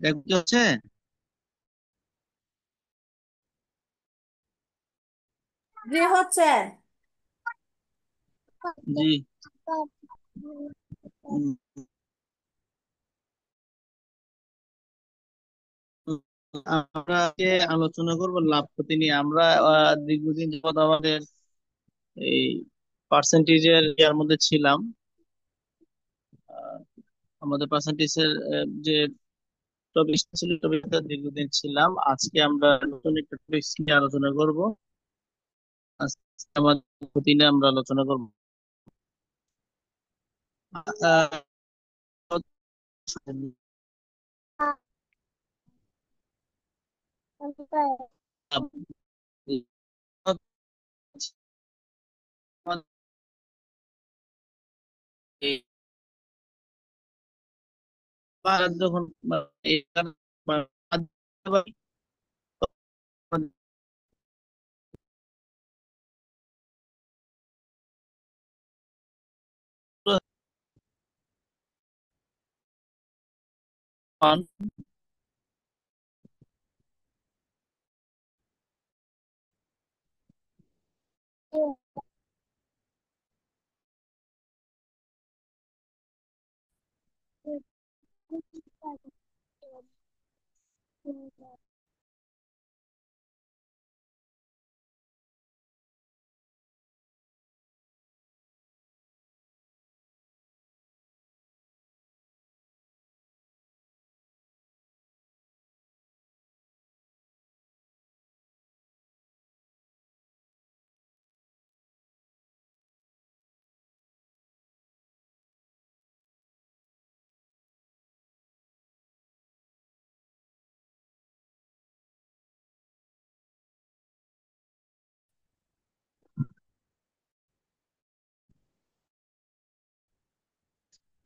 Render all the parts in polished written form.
দেখতে হচ্ছে। জি হচ্ছে। জি। উম, আমরা আজকে আলোচনা করব লাভ ক্ষতি নিয়ে। আমরা দীর্ঘদিন যাবত আমাদের এই পার্সেন্টেজের ইয়ার মধ্যে ছিলাম। আহ, আমাদের পার্সেন্টেজের যে টপিকটা ছিল, টপিকটা দীর্ঘদিন ছিলাম। আজকে আমরা নতুন একটা টপিক নিয়ে আলোচনা করব। আজকে আমাদের ক্ষতি নিয়ে আমরা আলোচনা করব। আহ, এই যখন এই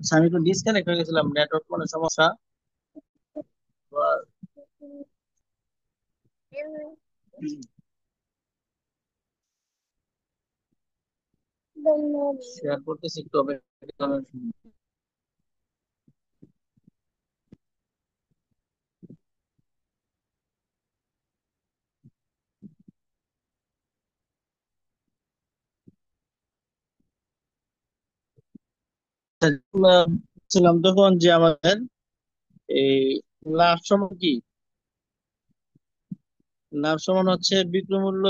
আমি একটু ডিসকানেক্ট হয়ে গেছিলাম, নেটওয়ার্ক কোনো সমস্যা। শেয়ার করতেছি একটু অপেক্ষা করেন। ছিলাম তখন যে আমাদের এই লাভ সমান কি, লাভ সমান হচ্ছে বিক্রয় মূল্য।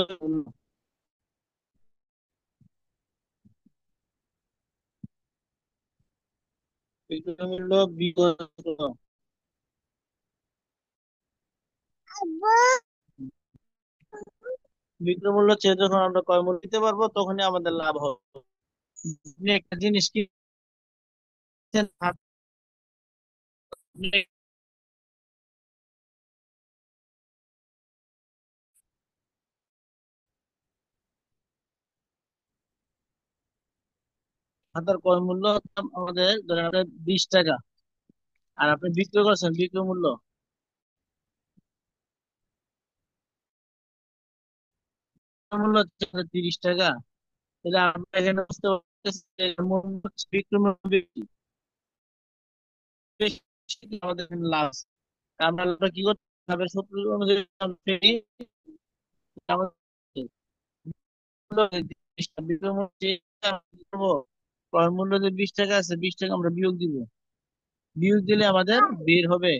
বিক্রয় মূল্য বিক্রয় মূল্য চেয়ে যখন আমরা ক্রয় মূল্য দিতে পারবো, তখনই আমাদের লাভ হবে। আপনি একটা জিনিস কিনছেন, আপনি খাতার ক্রয় মূল্য আমাদের ধরেন আপনার 20 টাকা, আর আপনি বিক্রয় করছেন বিক্রয় মূল্য, মূল্য হচ্ছে আপনার 30 টাকা। তাহলে আমরা এখানে বুঝতে পারতেছি যে মূল্য হচ্ছে বিক্রয় মূল্য বেশি। বেশি কিন্তু আমাদের এখানে লাভ আছে। আমরা লাভটা কি করতে হবে? লাভের সূত্র অনুযায়ী আপনি আমাদের বিক্রয় মূল্য যে আমরা করবো, ক্রয় মূল্য যে 20 টাকা আছে, 20 টাকা আমরা বিয়োগ দিব। বিয়োগ দিলে আমাদের বের হবে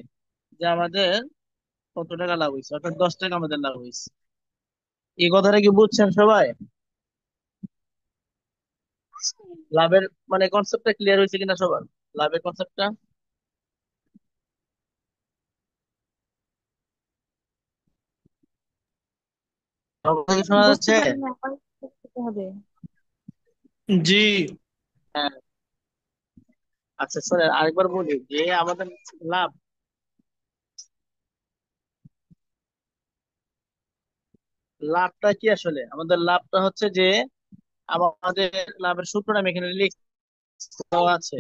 যে আমাদের কত টাকা লাভ হয়েছে, অর্থাৎ 10 টাকা আমাদের লাভ হয়েছে। এই কথাটা কি বুঝছেন সবাই? লাভের মানে কনসেপ্টটা ক্লিয়ার হয়েছে কিনা সবার? লাভের কনসেপ্টটা শোনা বুঝতে যাচ্ছে? পারি না, আবার করতে হবে। জি। হ্যাঁ। আচ্ছা স্যার, আরেকবার বলি যে আমাদের লাভ, লাভটা কি আসলে? আমাদের লাভটা হচ্ছে যে আমাদের লাভের সূত্রটা আমি এখানে লিখতে আছে।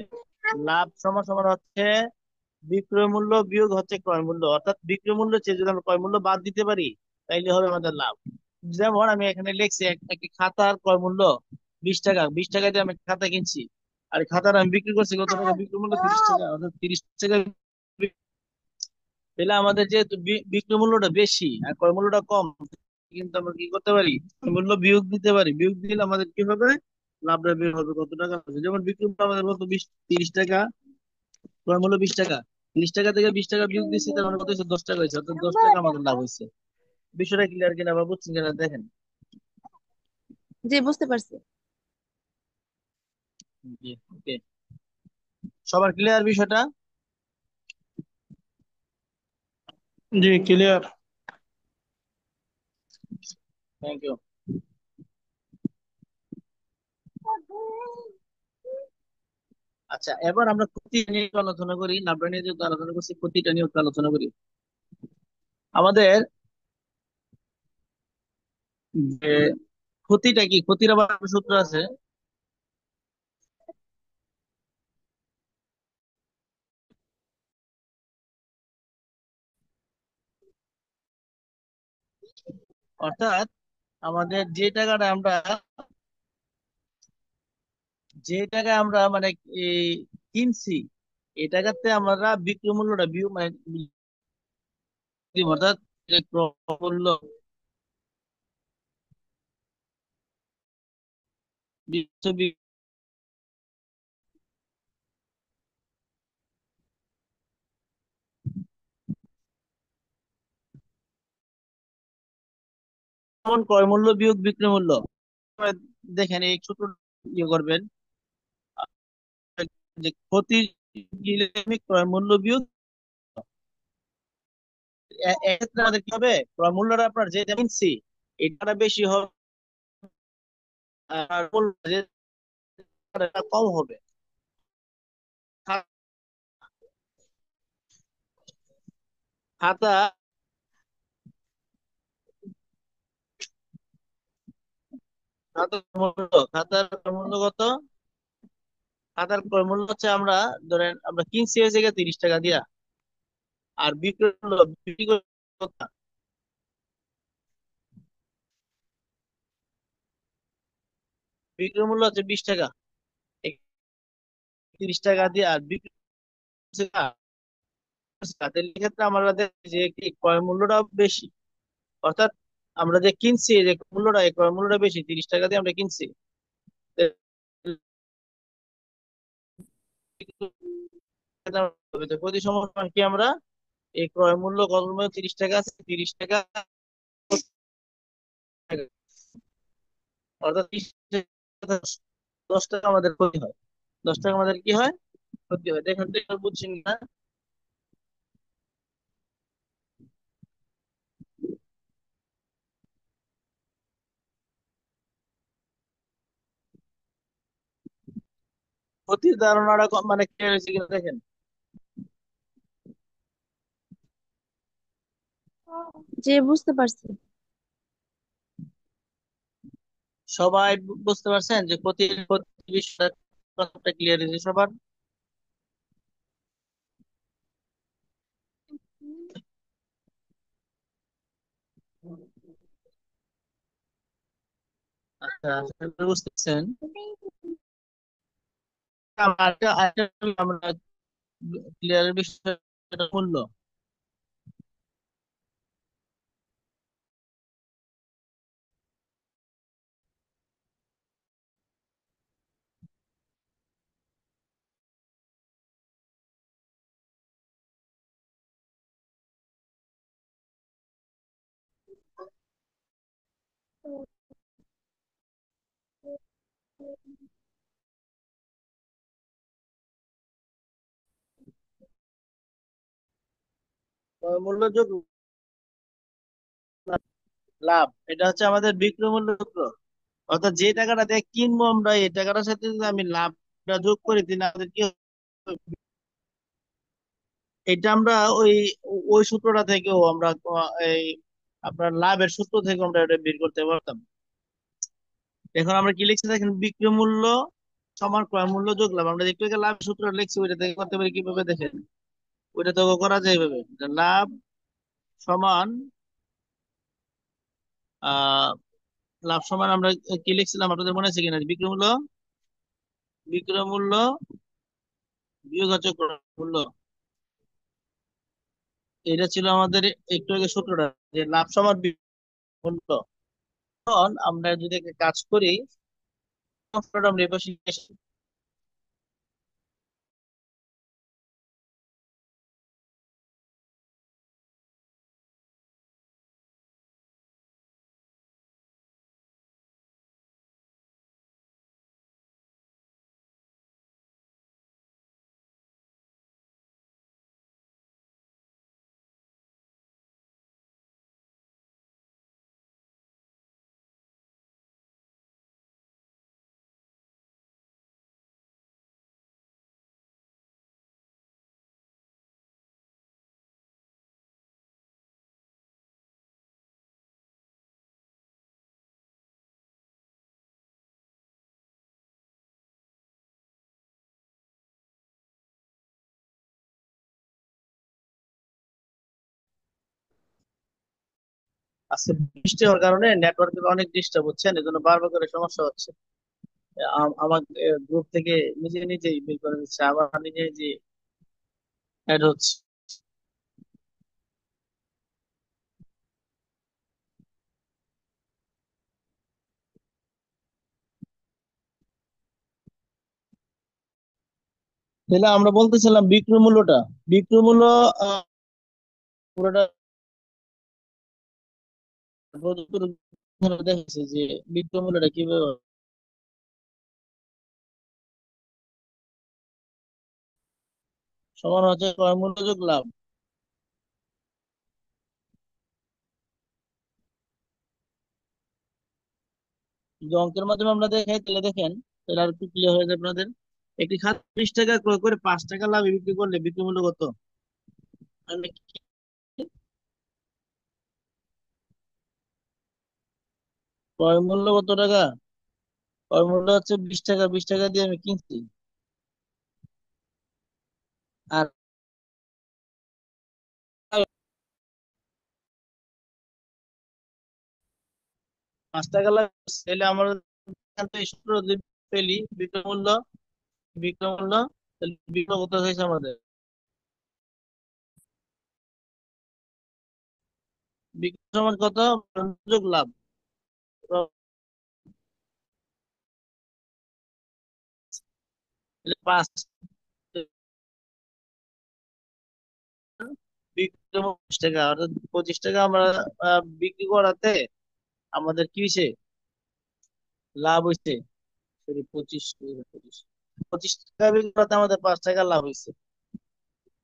লাভ সমান সমান হচ্ছে বিক্রয় মূল্য বিয়োগ হচ্ছে ক্রয় মূল্য, অর্থাৎ বিক্রয় মূল্য চেয়ে যদি আমরা ক্রয় মূল্য বাদ দিতে পারি, তাইলে হবে আমাদের লাভ। যেমন আমি এখানে লিখছি একটি খাতার ক্রয় মূল্য 20 টাকা, 20 টাকা দিয়ে আমি একটা খাতা কিনছি। আর খাতার আমি বিক্রি করছি কত টাকা, বিক্রি মূল্য 30 টাকা, অর্থাৎ 30 টাকা। তাহলে আমাদের যেহেতু বিক্রি মূল্যটা বেশি আর ক্রয় মূল্যটা কম, কিন্তু আমরা কি করতে পারি, মূল্য বিয়োগ দিতে পারি। বিয়োগ দিলে আমাদের কি হবে, লাভটা বের হবে কত টাকা হবে। যেমন বিক্রি মূল্য আমাদের কত, 30 টাকা, ক্রয় মূল্য 20 টাকা। 30 টাকা থেকে 20 টাকা বিয়োগ দিচ্ছি, তার মানে কত হচ্ছে, 10 টাকা হয়েছে, অর্থাৎ 10 টাকা আমাদের লাভ হয়েছে। বিষয়টা ক্লিয়ার কিনা বা বুঝছেন কিনা দেখেন। জি, বুঝতে পারছি। জি, ওকে। সবার ক্লিয়ার বিষয়টা? জি, ক্লিয়ার। Thank you. আচ্ছা, এবার আমরা ক্ষতি নিয়ে একটু আলোচনা করি। লাভটা নিয়ে যেহেতু আলোচনা করছি, ক্ষতিটা নিয়ে একটু আলোচনা করি। আমাদের যে ক্ষতিটা কি, ক্ষতির আবার একটা সূত্র আছে। অর্থাৎ আমাদের যে টাকা আমরা মানে এই কিনছি, এই টাকাতে আমরা বিক্রয় মূল্যটা মানে দিব। অর্থাৎ যে ক্রয় মূল্য ক্রয় মূল্য বিয়োগ বিক্রয় মূল্য। দেখেন এই ছোট ইয়ে করবেন, যে ক্ষতি গেলে আমি ক্রয় মূল্য বিয়োগ, এক্ষেত্রে আমাদের কি হবে, ক্রয় মূল্যটা আপনার যে কিনছি এটা বেশি হবে, আর মূল্য যে কম হবে। খাতা খাতার মূল্য কত, খাতার ক্রয় মূল্য হচ্ছে, আমরা ধরেন আমরা কিনছি হয়ে জায়গায় 30 টাকা দিয়া, আর বিক্রয় মূল্য বিক্রি করে কত? বিক্রয় মূল্য হচ্ছে 20 টাকা। এই 30 টাকা দিয়ে আর বিক্রি করছে তাদের ক্ষেত্রে আমরা দেখি যে কি ক্রয় মূল্যটা বেশি। অর্থাৎ আমরা যে কিনছি, যে মূল্যটা, এই ক্রয় মূল্যটা বেশি, 30 টাকা দিয়ে আমরা কিনছি। তো প্রতি সময় কি আমরা এই ক্রয় মূল্য কত, 30 টাকা আছে, 30 টাকা, অর্থাৎ 30 টাকা, 10 টাকা আমাদের ক্ষতি হয়। 10 টাকা আমাদের কি হয়, ক্ষতি হয়। দেখেন তো এবার বুঝছেন না? ক্ষতির ধারণাটা মানে কি হয়েছে কিনা দেখেন। জি, বুঝতে পারছি। সবাই বুঝতে পারছেন যে ক্ষতির ক্ষতির বিষয়টা ক্লিয়ার হয়েছে সবার? আচ্ছা, আচ্ছা, বুঝতেছেন। আমরা ক্লিয়ারের বিষয়টা মূল্য। মূল্য যোগ লাভ, এটা হচ্ছে আমাদের বিক্রয় মূল্য সূত্র। অর্থাৎ যে টাকাটা দিয়ে কিনবো আমরা, এই টাকাটার সাথে যদি আমি লাভটা যোগ করি, তাহলে আমাদের কি হবে? এটা আমরা ওই ওই সূত্রটা থেকেও আমরা এই আপনার লাভের সূত্র থেকে আমরা এটা বের করতে পারতাম। এখন আমরা কি লিখছি দেখেন, বিক্রয় মূল্য সমান ক্রয় মূল্য যোগ লাভ। আমরা একটু আগে লাভ সূত্র লিখছি, ওইটা থেকে করতে পারি কিভাবে দেখেন। ওইটা তো করা যায় এইভাবে, যে লাভ সমান আহ লাভ সমান আমরা কি লিখছিলাম আপনাদের মনে আছে কিনা, বিক্রয় মূল্য বিক্রয় মূল্য বিয়োগচক মূল্য, এটা ছিল আমাদের একটু আগে সূত্রটা, যে লাভ সমান মূল্য। এখন আমরা যদি একটা কাজ করি, সূত্রটা আমরা এপাশে নিয়ে আসি। আজকে বৃষ্টি হওয়ার কারণে নেটওয়ার্কের অনেক ডিস্টার্ব হচ্ছে, এজন্য বারবার করে সমস্যা হচ্ছে। আমার গ্রুপ থেকে নিজে নিজেই বের করে দিচ্ছে, আবার নিজে নিজে অ্যাড হচ্ছে। তাহলে আমরা বলতেছিলাম বিক্রয় মূল্যটা, বিক্রয় মূল্য পুরোটা প্রদত্ত দেখেছি যে বিক্রয় মূল্যটা কিভাবে সমান হচ্ছে ক্রয় মূল্য যোগ লাভ। যদি অঙ্কের মাধ্যমে আমরা দেখাই তাহলে দেখেন, তাহলে আর একটু ক্লিয়ার হয়ে যাবে আপনাদের। একটি খাত 20 টাকা ক্রয় করে 5 টাকা লাভে বিক্রি করলে বিক্রয় মূল্য কত? আমি ক্রয় মূল্য কত টাকা? ক্রয় মূল্য হচ্ছে 20 টাকা, 20 টাকা দিয়ে আমি কিনছি। আর 5 টাকা লাভ, তাহলে আমরা এখান থেকে সূত্র যদি ফেলি, বিক্রয় মূল্য, বিক্রয় মূল্য, তাহলে বিক্রয় কত হয়েছে আমাদের? বিক্রয় সমান কত? যোগ লাভ। তাহলে 25 টাকা, অর্থাৎ 25 টাকা আমরা বিক্রি করাতে আমাদের কি হয়েছে? লাভ হয়েছে। সরি, 25 টাকা বিক্রি করাতে আমাদের 5 টাকা লাভ হয়েছে।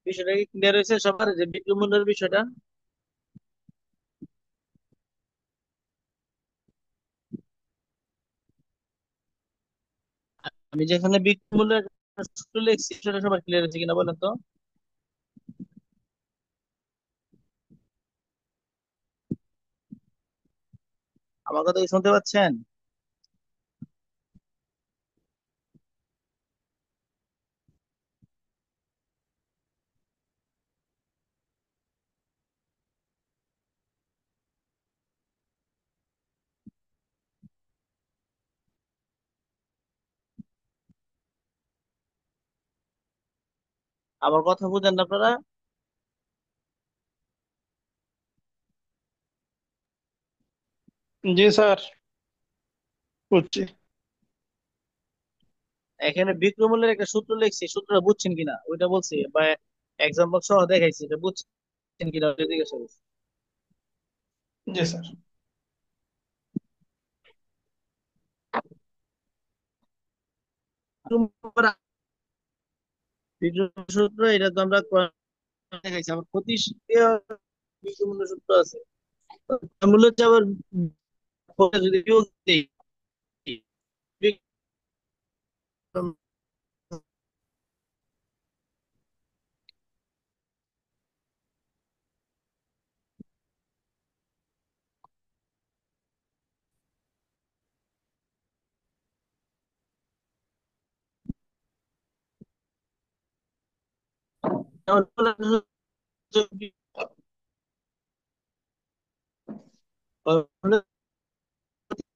বিষয়টা কি ক্লিয়ার হয়েছে সবার, যে বিক্রি মূল্যের বিষয়টা? আমি যেখানে বিক্রি মূল্যের সূত্র লিখছি সেটা সবার ক্লিয়ার হয়েছে কিনা বলেন তো? আমার কথা কি শুনতে পাচ্ছেন? আমার কথা বুঝেন না আপনারা? জি স্যার, বুঝছি। এখানে বিক্রয় মূল্যের একটা সূত্র লিখছি, সূত্রটা বুঝছেন কিনা ওইটা বলছি, বা এক্সাম্পল সহ দেখাইছি, এটা বুঝছেন কিনা ওইটা জিজ্ঞাসা করছি। জি স্যার। বিক্রয় সূত্র এটা তো আমরা দেখাইছি, আমার প্রতি বিক্রয় মূল্য সূত্র আছে। মূল্য হচ্ছে আবার যদি বিয়োগ দিই,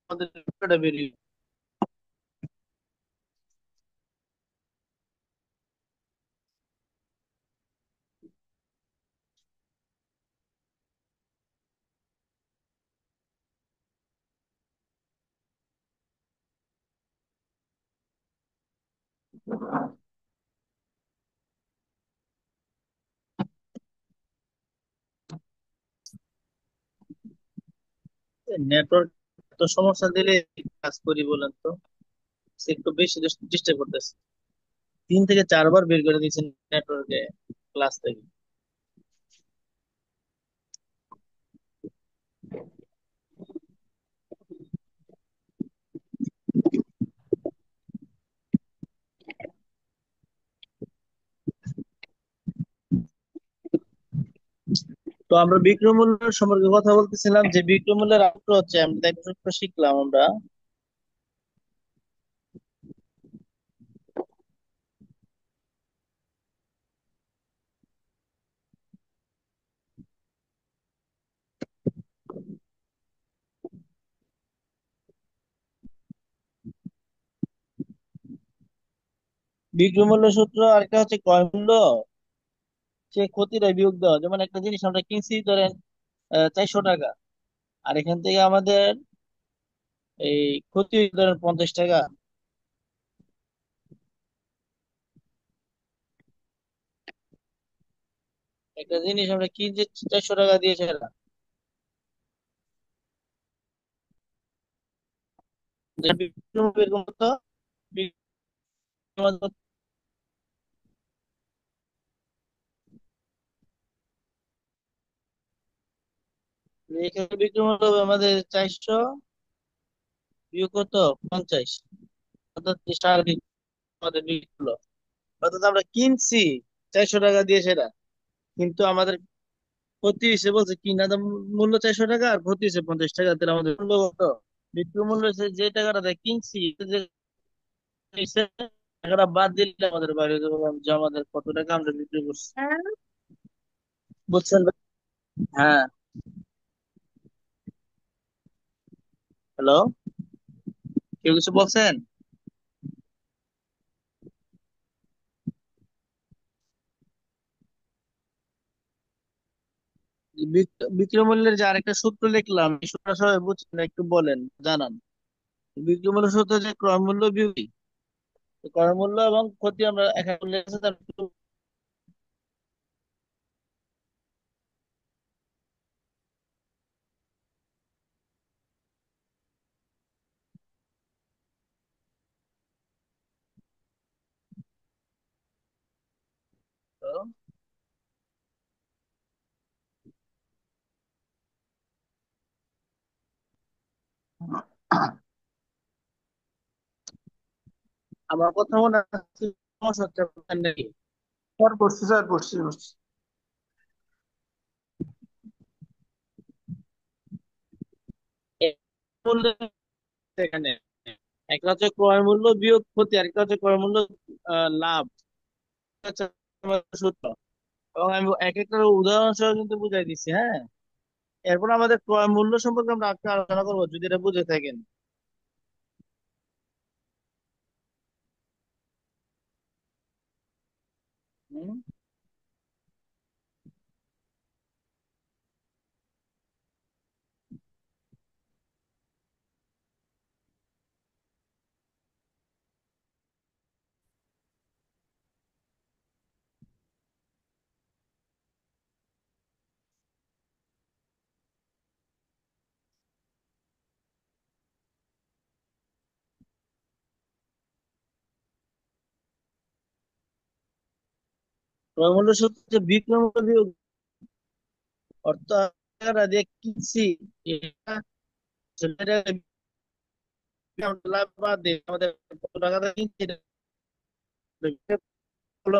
আমাদের বেরিয়ে নেটওয়ার্ক তো সমস্যা দিলে কাজ করি বলেন তো, সে একটু বেশি ডিস্টার্ব করতেছে। 3 থেকে 4 বার বের করে দিয়েছেন নেটওয়ার্কে ক্লাস থেকে। তো আমরা বিক্রয়মূল্য সম্পর্কে কথা বলতেছিলাম, যে বিক্রয়মূল্যের অর্থ হচ্ছে, আমরা তাই সূত্র শিখলাম আমরা। বিক্রয়মূল্য সূত্র আরেকটা হচ্ছে ক্রয় মূল্য, সে ক্ষতিটা বিয়োগ দেওয়া। যেমন একটা জিনিস আমরা কিনছি ধরেন 400 টাকা, আর এখান থেকে আমাদের এই ক্ষতি হয়েছে ধরেন 50 টাকা। একটা জিনিস আমরা কিনছি 400 টাকা দিয়ে, সেটা যে বিক্রয়মূল্য এরকম হতো। বিক্রয়মূল্য এখানে বিক্রয়মূল্য হবে আমাদের 400 বিয়োগ কত, 50, অর্থাৎ 30 টাকা আমাদের বিক্রি হলো। অর্থাৎ আমরা কিনছি 400 টাকা দিয়ে সেটা, কিন্তু আমাদের ক্ষতি হিসেবে বলছে কিনা দাম মূল্য 400 টাকা, আর ক্ষতি হিসেবে 50 টাকা। তাহলে আমাদের মূল্য কত? বিক্রয় মূল্য হচ্ছে যে টাকাটা দিয়ে কিনছি, যে টাকাটা বাদ দিলে আমাদের বাইরে যে আমাদের কত টাকা আমরা বিক্রি করছি। বুঝছেন ভাই? হ্যাঁ। হ্যালো, কেউ কিছু বলছেন? বিক্রয় মূল্যের যে আরেকটা সূত্র লিখলাম, এই সূত্রটা সবাই বুঝছেন না? একটু বলেন, জানান। বিক্রয় মূল্য সূত্র যে ক্রয় মূল্য বিয়োগ, ক্রয় মূল্য এবং ক্ষতি আমরা এখানে উল্লেখ আছে, আমার কথা মনে হচ্ছে সমস্যা হচ্ছে আপনার নাকি? স্যার পড়ছি, স্যার পড়ছি। এক মূল্য এখানে, একটা হচ্ছে ক্রয় মূল্য বিয়োগ ক্ষতি, আর একটা হচ্ছে ক্রয় মূল্য লাভ। হচ্ছে আমাদের সূত্র। এবং আমি এক একটা উদাহরণ সহ কিন্তু বুঝাই দিচ্ছি, হ্যাঁ। এরপর আমাদের ক্রয় মূল্য সম্পর্কে আমরা আজকে আলোচনা করবো, যদি এটা বুঝে থাকেন। হুম? ক্রয় মূল্য সূত্র হচ্ছে বিক্রয় মূল্য বিয়োগ, অর্থাৎ টাকা দিয়ে কিনছি, এটা সেটা লাভ বাদ দিয়ে আমাদের কত টাকা দিয়ে কিনছি, এটা হলো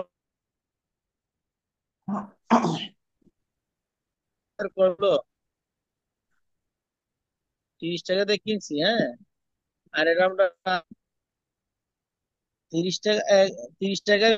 ক্রয় মূল্য। 30 টাকা দিয়ে কিনছি, হ্যাঁ। আর এটা আমরা 30 টাকা, 30 টাকায়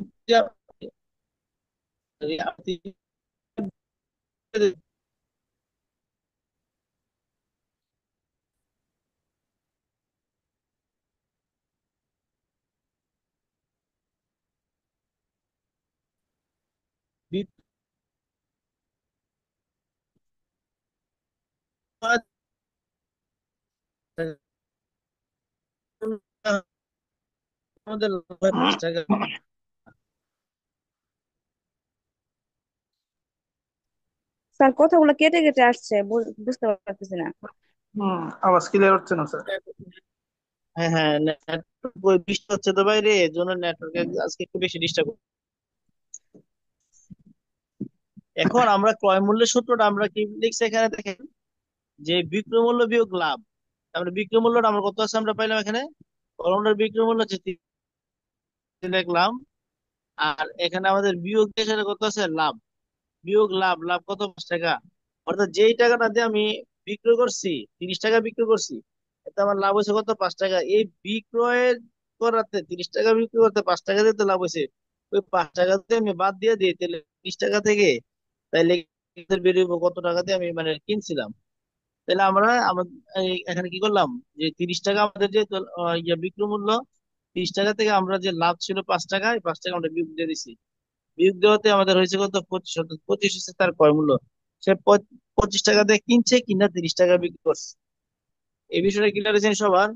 আমাদের লাভ হয় 5 টাকা। স্যার কথাগুলো কেটে কেটে আসছে, বুঝতে পারতেছি না। আওয়াজ ক্লিয়ার হচ্ছে না স্যার। হ্যাঁ হ্যাঁ, নেটওয়ার্ক বৃষ্টি হচ্ছে তো বাইরে, এর জন্য নেটওয়ার্ক আজকে একটু বেশি ডিস্টার্ব। এখন আমরা ক্রয় মূল্যের সূত্রটা আমরা কি লিখছি এখানে দেখেন, যে বিক্রয় মূল্য বিয়োগ লাভ। আমরা বিক্রয় মূল্যটা আমরা কত আছে আমরা পাইলাম এখানে, কলমটার বিক্রয় মূল্য হচ্ছে 3 লিখলাম। আর এখানে আমাদের বিয়োগ দিয়ে সেটা কত আছে লাভ, বিয়োগ লাভ, লাভ কত 5 টাকা। অর্থাৎ যেই টাকাটা দিয়ে আমি বিক্রয় করছি, 30 টাকা বিক্রয় করছি, এতে আমার লাভ হয়েছে কত 5 টাকা। এই বিক্রয় করাতে 30 টাকা বিক্রয় করতে 5 টাকা দিতে লাভ হয়েছে, ওই 5 টাকা দিয়ে আমি বাদ দিয়ে দিই তাহলে 30 টাকা থেকে, তাইলে বেরিয়ে কত টাকা দিয়ে আমি মানে কিনছিলাম। তাহলে আমরা এখানে কি করলাম, যে 30 টাকা আমাদের যে বিক্রয় মূল্য, 30 টাকা থেকে আমরা যে লাভ ছিল 5 টাকা, এই 5 টাকা আমরা বিয়োগ দিয়ে দিছি। বিয়োগ দেওয়াতে আমাদের হয়েছে কত 25, অর্থাৎ 25 হচ্ছে তার ক্রয় মূল্য। সে 25 টাকা দিয়ে কিনছে, কিনা 30 টাকা বিক্রি করছে। এই বিষয়টা ক্লিয়ার হয়েছে সবার?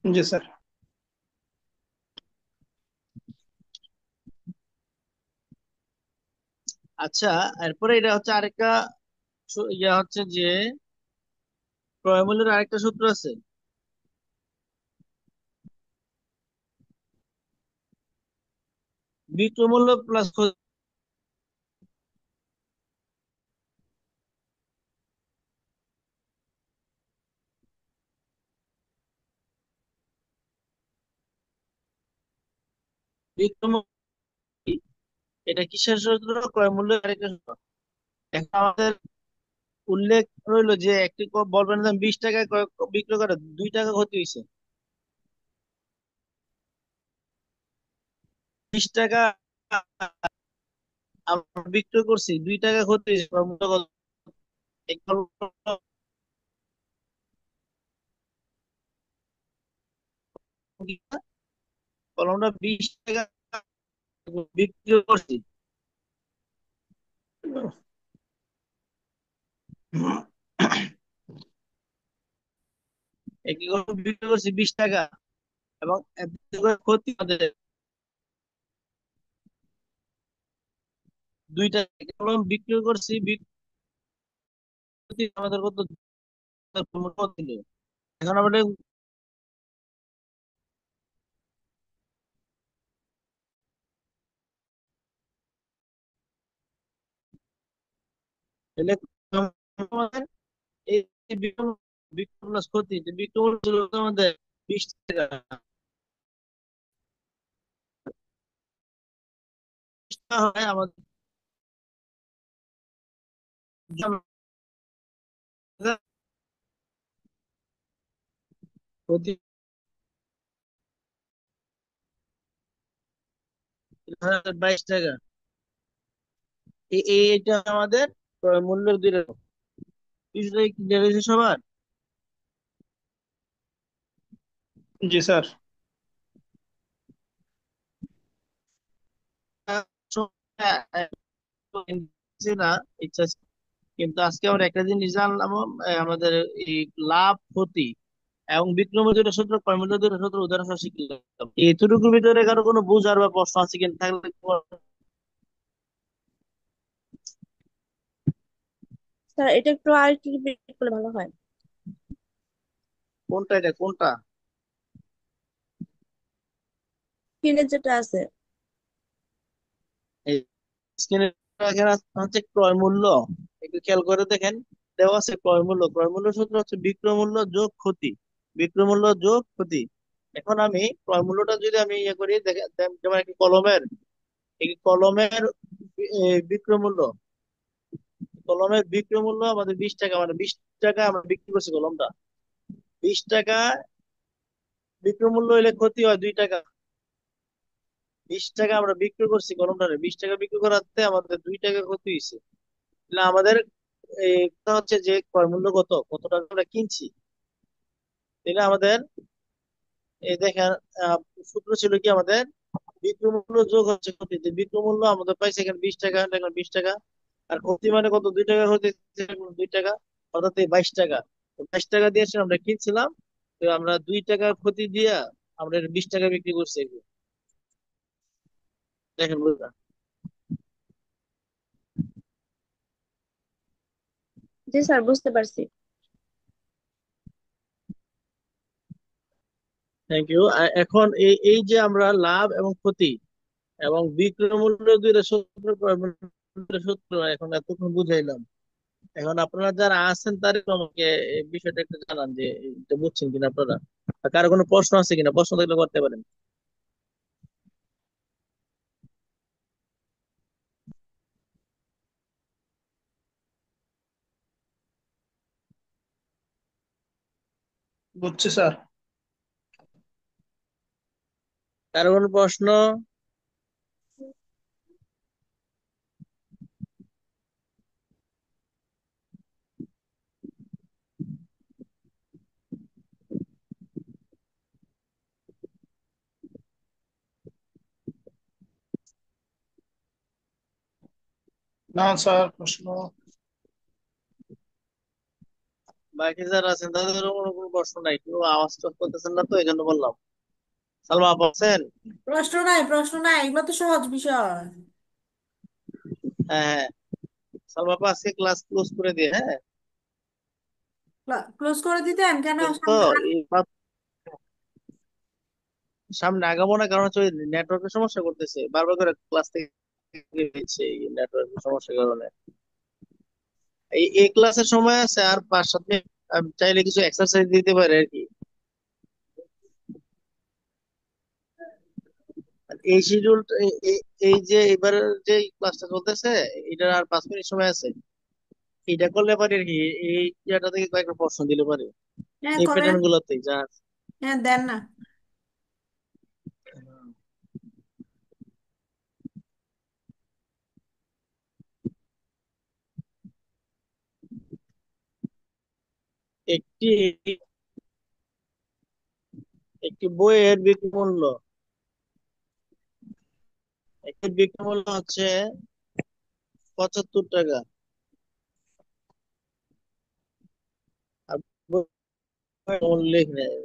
জি স্যার। আচ্ছা, এরপরে এটা হচ্ছে আরেকটা ইয়া হচ্ছে যে ক্রয় মূল্যের আরেকটা সূত্র আছে। বিক্রয় মূল্য প্লাস বিক্রয় মূল্য কি? এটা কিসের সূত্র? ক্রয় মূল্যের আরেকটা সূত্র। এখন আমাদের উল্লেখ রইলো যে একটি বলবেন দাম 20 টাকায় বিক্রয় করে 2 টাকা ক্ষতি হয়েছে। 20 টাকা আমরা বিক্রয় করছি, 2 টাকা ক্ষতি হয়েছে, ক্রয় মূল্য কত? এই কলমটা 20 টাকা বিক্রি করছি, একই কলম বিক্রি করছি 20 টাকা, এবং এতে করে ক্ষতি আমাদের 2 টাকা। কলম বিক্রি করছি, বিক্রি আমাদের কত দিল। এখন আমরা তাহলে আমাদের এই বিক্রম বিক্রম প্লাস ক্ষতি, যে বিক্রম ছিল আমাদের 20 টাকা, 20 টাকা হয় আমাদের ক্ষতি 22 টাকা। এইটা আমাদের মূল্যের 2 রকম। বিষয়টা ক্লিয়ার হয়েছে সবার? জি স্যার। না, ইচ্ছা ছিল। কিন্তু আজকে আমরা একটা জিনিস জানলাম, আমাদের এই লাভ ক্ষতি এবং বিক্রমের 2টা সূত্র, কর্মের 2টা সূত্র উদাহরণ সহ শিখলাম। এইটুকুর ভিতরে কারো কোনো বুঝার বা প্রশ্ন আছে কিনা থাকলে স্যার এটা একটু আর একটু রিপিট করলে ভালো হয়। কোনটা, এটা কোনটা? স্ক্রিনে যেটা আছে। এই স্ক্রিনে এখানে হচ্ছে ক্রয় মূল্য, একটু খেয়াল করে দেখেন, দেওয়া আছে ক্রয় মূল্য। ক্রয় মূল্য সূত্র হচ্ছে বিক্রয় মূল্য যোগ ক্ষতি, বিক্রয় মূল্য যোগ ক্ষতি। এখন আমি ক্রয় মূল্যটা যদি আমি ইয়ে করি দেখেন, যেমন একটি কলমের, এই কলমের বিক্রয় মূল্য, কলমের বিক্রয় মূল্য আমাদের 20 টাকা, মানে 20 টাকা আমরা বিক্রি করছি কলমটা। 20 টাকা বিক্রয় মূল্য হইলে ক্ষতি হয় 2 টাকা। 20 টাকা আমরা বিক্রি করছি কলমটারে, 20 টাকা বিক্রি করাতে আমাদের 2 টাকা ক্ষতি হয়েছে। তাহলে আমাদের এই কথা হচ্ছে যে ক্রয় মূল্য কত, কত টাকা আমরা কিনছি। তাহলে আমাদের এই দেখেন, আহ, সূত্র ছিল কি আমাদের, বিক্রয় মূল্য যোগ হচ্ছে ক্ষতি। যে বিক্রয় মূল্য আমাদের পাইছে এখানে 20 টাকা, দেখেন 20 টাকা, আর ক্ষতি মানে কত, 2 টাকা ক্ষতি, 2 টাকা, অর্থাৎ এই 22 টাকা। 22 টাকা দিয়ে আমরা কিনছিলাম, তো আমরা 2 টাকার ক্ষতি দিয়া আমরা এটা 20 টাকা বিক্রি করছি এগুলো। দেখেন বুঝলা। জি স্যার, বুঝতে পারছি। Thank you. এখন এই এই যে আমরা লাভ এবং ক্ষতি এবং বিক্রয় মূল্য দুইটা সূত্র দুইটা সূত্র এখন এতক্ষণ বুঝাইলাম। এখন আপনারা যারা আছেন তারা একটু আমাকে এই বিষয়টা একটু জানান যে এটা বুঝছেন কিনা আপনারা। আর কারো কোনো প্রশ্ন আছে কিনা, প্রশ্ন থাকলে করতে পারেন। বুঝছি স্যার। কারো কোনো প্রশ্ন? না স্যার, প্রশ্ন। বাকি যারা আছেন তাদের কোনো প্রশ্ন নাই, কেউ আওয়াজ টাওয়াজ করতেছেন না, তো এই জন্য বললাম। সালমা আপু আছেন? প্রশ্ন নাই, প্রশ্ন নাই, এগুলো তো সহজ বিষয়। হ্যাঁ হ্যাঁ। সালমা আপু আজকে ক্লাস ক্লোজ করে দিয়ে, হ্যাঁ। ক্লোজ করে দিতেন কেন? তো এই সামনে আগাবো না, কারণ হচ্ছে নেটওয়ার্কের সমস্যা করতেছে, বারবার করে ক্লাস থেকে দিচ্ছে এই নেটওয়ার্কের সমস্যার কারণে। এই এই ক্লাসের সময় আছে আর 5-7 মিনিট, আমি চাইলে কিছু এক্সারসাইজ দিতে পারি আর কি। আর এই শিডিউল, এই যে এবার যে ক্লাসটা চলতেছে, এটার আর 5 মিনিট সময় আছে। এটা করলে পারি আর কি, এই ইয়াটা থেকে কয়েকটা প্রশ্ন দিলে পারি হ্যাঁ, এই করেন। প্যাটার্ন গুলোতে যা আছে। হ্যাঁ, দেন না। একটি একটি বইয়ের বিক্রি মূল্য, একটি বিক্রি মূল্য হচ্ছে 75 টাকা। আর বইয়ের উল্লেখ নেই।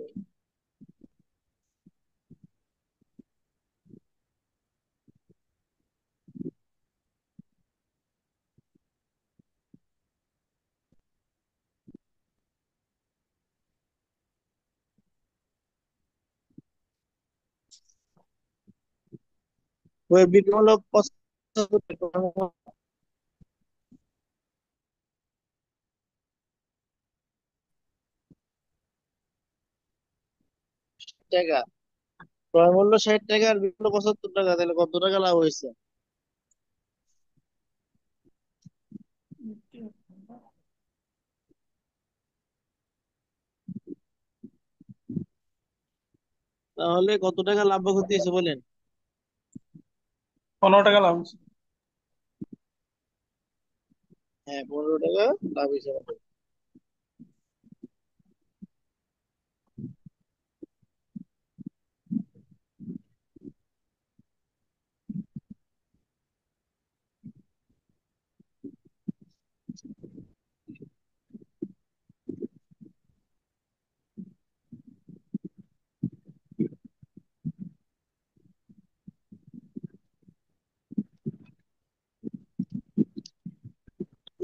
বইয়ের বিক্রি মূল্য 75 টাকা। ক্রয় মূল্য 60 টাকা আর বিক্রি মূল্য 75 টাকা, তাহলে কত টাকা লাভ হয়েছে? তাহলে কত টাকা লাভ বা ক্ষতি হয়েছে বলেন? 15 টাকা লাভ হয়েছে। হ্যাঁ, 15 টাকা লাভ হয়েছে আমাদের।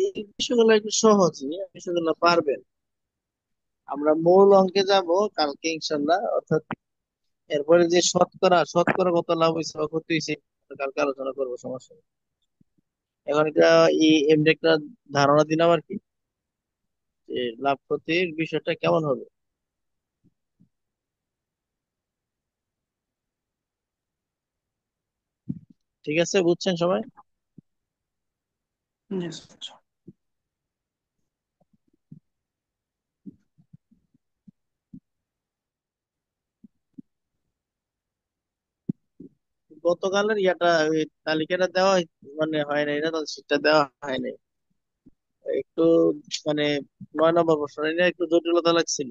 এই বিষয়গুলো একটু সহজ, এই বিষয়গুলো পারবেন। আমরা মূল অঙ্কে যাব কালকে ইনশাল্লাহ, অর্থাৎ এরপরে যে শতকরা শতকরা কত লাভ হয়েছে বা ক্ষতি হয়েছে কালকে আলোচনা করবো, সমস্যা নেই। এখন এটা এমনি একটা ধারণা দিলাম আর কি, যে লাভ ক্ষতির বিষয়টা কেমন হবে। ঠিক আছে, বুঝছেন সবাই? জি স্যার। গতকালের ইয়াটা, ওই তালিকাটা দেওয়া মানে হয় নাই না, তাহলে সেটা দেওয়া হয় নাই একটু, মানে 9 নম্বর প্রশ্ন এটা একটু জটিলতা লাগছিল।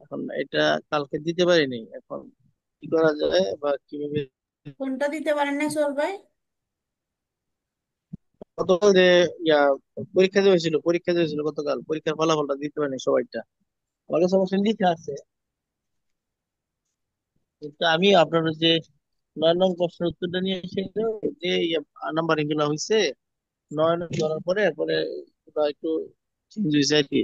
এখন এটা কালকে দিতে পারিনি, এখন কি করা যায় বা কিভাবে। কোনটা দিতে পারেন না সোল ভাই? গতকাল যে ইয়া পরীক্ষা যে হয়েছিল গতকাল, পরীক্ষার ফলাফলটা দিতে পারিনি সবাইটা। আমার কাছে অবশ্য লিখা আছে। কিন্তু আমি আপনার যে 9 নং প্রশ্নের উত্তরটা নিয়ে এসে যে নাম্বারিং গুলো হয়েছে, 9 নং করার পরে এরপরে ওটা একটু চেঞ্জ হয়েছে আর কি।